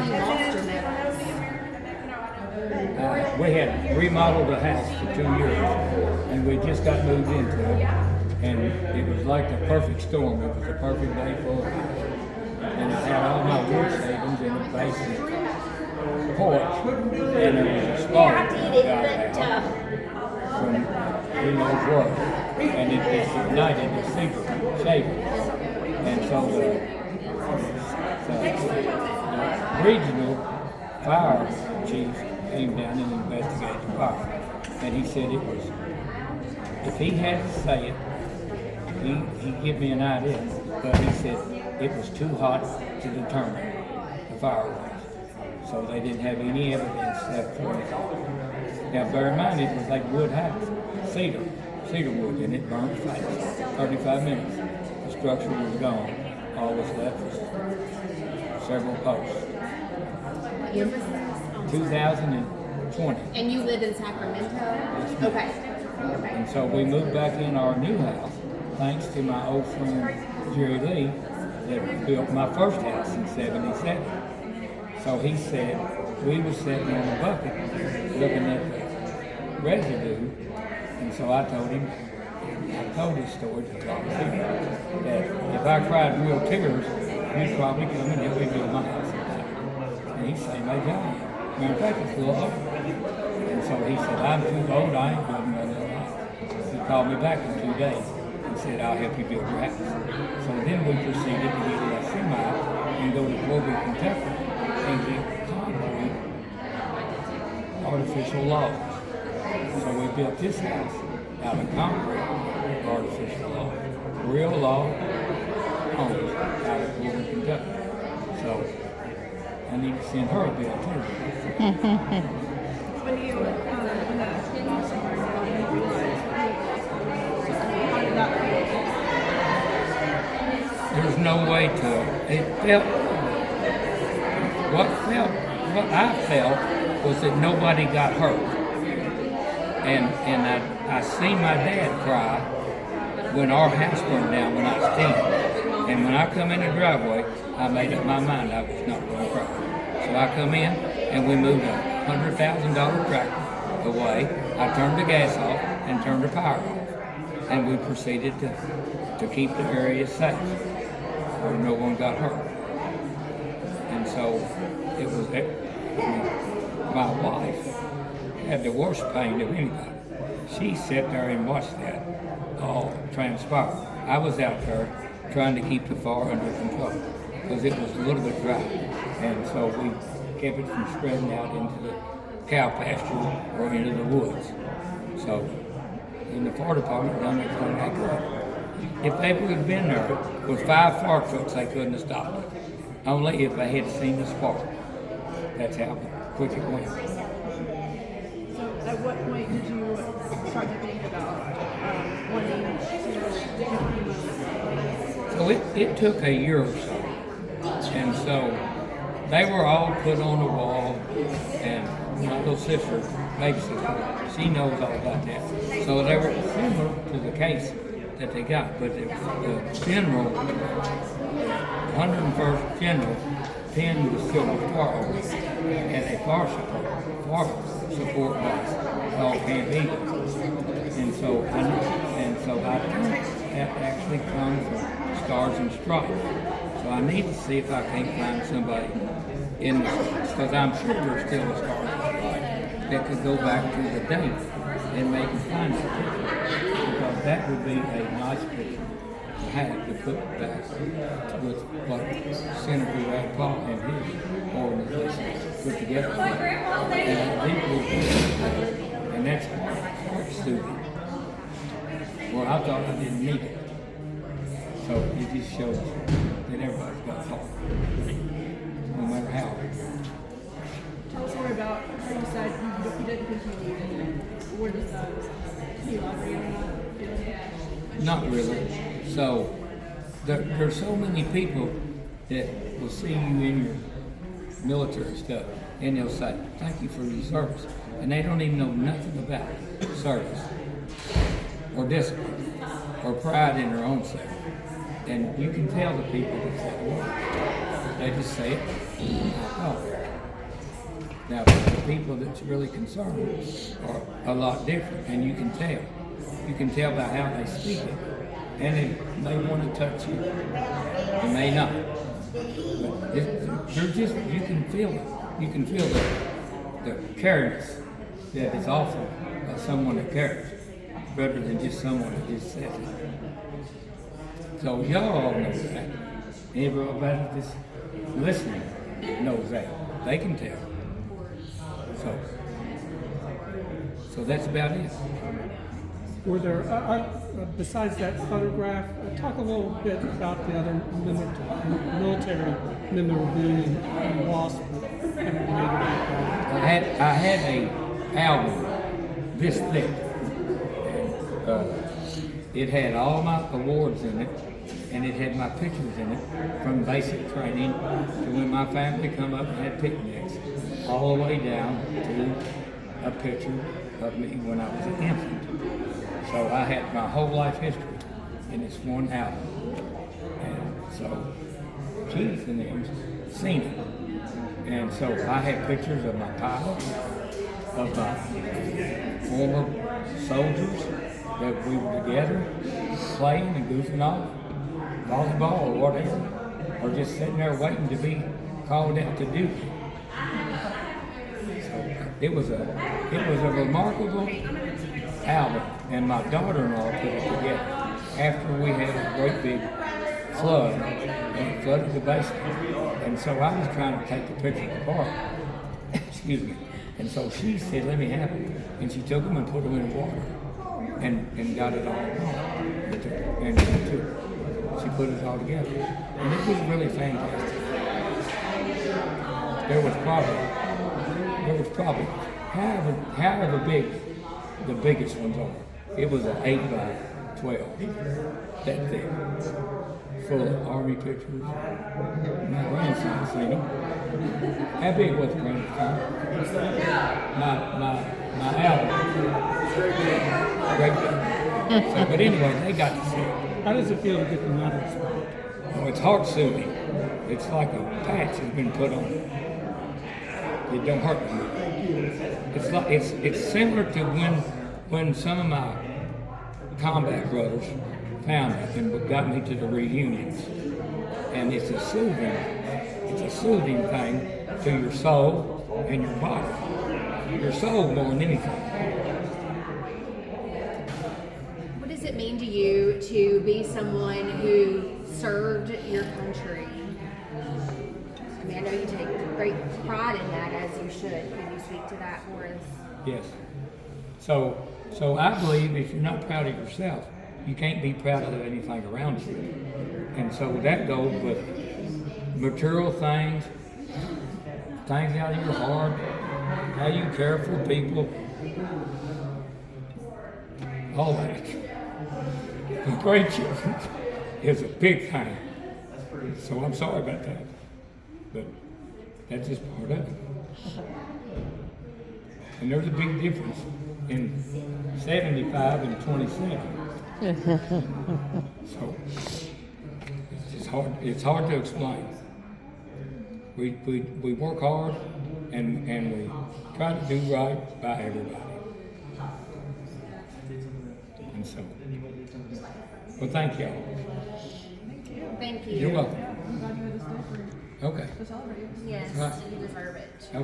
you lost your metals? We had remodeled the house for 2 years, and we just got moved into it, and it was like the perfect storm. It was a perfect day for a house. And I had all my wood savings in the basement porch, and there was a spark that got out from who knows what, and it just ignited the secret shavings. And so the regional fire chief came down and investigated the fire. And he said it was, if he had to say it, he'd give me an idea, but he said it was too hot to determine the fire was. So they didn't have any evidence that for it. Now bear in mind it was like wood house, cedar wood, and it burned fast. 35 minutes, the structure was gone. All was left was several posts. When was this? 2020. And you live in Sacramento? Yes, ma'am. Okay. And so we moved back in our new house, thanks to my old friend Jerry Lee, that built my first house in '77. So he said, we were sitting on a bucket looking at the residue, and so I told this story to a lot of people, that if I cried real tears, you'd probably come and help me build my house. And he said, my God. Matter of fact, it's a little old. And so he said, I'm too old, I ain't building another house. He called me back in 2 days and said, I'll help you build your house. So then we proceeded to get a semi and go to Corbin, Kentucky, and get concrete artificial logs. So we built this house out of concrete artificial log. Real log homes out of Corbin, Kentucky. So I need to send her a bill too. When you when that came off somewhere, you realized how did that feel? There's no way to. It felt. What I felt was that nobody got hurt, and I seen my dad cry when our house burned down when I was 10. And when I come in the driveway, I made up my mind I was not going to cry. So I come in and we moved a $100,000 tractor away. I turned the gas off and turned the power off. And we proceeded to keep the area safe where no one got hurt. And so it was, my wife had the worst pain of anybody. She sat there and watched that all transpire. I was out there trying to keep the fire under control because it was a little bit dry. And so we kept it from spreading out into the cow pasture or into the woods. So, and the fire department done everything they could. If they would have been there with 5 fire trucks, they couldn't have stopped it. Only if they had seen the spark. That's how quick it went. So at what point did you start to think about wanting to So it took a year or so. And so they were all put on the wall, and my little sister, baby sister, she knows all about that. So they were similar to the case that they got, but the general, 101st General, pinned the Silver Star over it, and a fire support base called Camp Eagle. And so I think that actually comes from Stars and Stripes. So I need to see if I can't find somebody in this, because I'm sure there's still a Stars and Stripes that could go back to the date and maybe find it. Because that would be a nice picture to have to put back with what Senator Rand Paul and his organization put together. And that's art student. Well, I thought I didn't need it. So it just shows that everybody's got a heart, no matter how. Tell us more about how you said you didn't think you needed it. Where does that, can you elaborate on that? Not really. So there's so many people that will see you in your military stuff and they'll say, thank you for your service. And they don't even know nothing about service or discipline or pride in their own self. And you can tell the people that say, well, they just say it. Oh, Now, the people that's really concerned are a lot different, and you can tell. You can tell by how they speak it. And they may want to touch you. They may not. But they're just, you can feel it. You can feel the careness that is offered by someone that cares, rather than just someone that just says it. So y'all all know that. Everybody that's listening knows that. They can tell. So that's about it. Were there, besides that photograph, talk a little bit about the other military memorabilia and WASP and I had a album this thick. And, it had all my awards in it, and it had my pictures in it from basic training to when my family come up and had picnics, all the way down to a picture of me when I was an infant. So I had my whole life history in this one album. And so Keith and them seen it. And so I had pictures of my pilots, of my former soldiers that we were together playing and goofing off, volleyball or whatever, or just sitting there waiting to be called out to duty. So it was a remarkable album, and my daughter-in-law put it together after we had a great big flood, and it flooded the basement. And so I was trying to take the pictures apart. Excuse me. And so she said, "Let me have it." And she took them and put them in water, and got it all wrong. And she put it all together, and it was really fantastic. There was probably however big the biggest ones are. It was an 8 by 12, that thick, full of Army pictures. My grandson seen them. How big was the grandson? My album. Great big. So, but anyway, they got to see it. How does it feel to get the medal spot? Oh, it's heart soothing. It's like a patch has been put on it. It don't hurt me. It's similar to when some of my combat brothers found me and got me to the reunions. And it's a soothing thing to your soul and your body. Your soul more than anything. What does it mean to you to be someone who served your country? I mean, I know you take great pride in that, as you should. Can you speak to that for us? Yes. So I believe if you're not proud of yourself, you can't be proud of anything around you. And so that goes with material things out of your heart, how you care for people, all that. The grandchildren is a big thing. So I'm sorry about that. But that's just part of it. And there's a big difference in 75 and 27. So it's hard to explain. We work hard and we try to do right by everybody. And so, well, thank y'all. Thank you. You're welcome. I'm glad you had to stay for Okay. to celebrate. Yes, Right. you deserve it. Okay.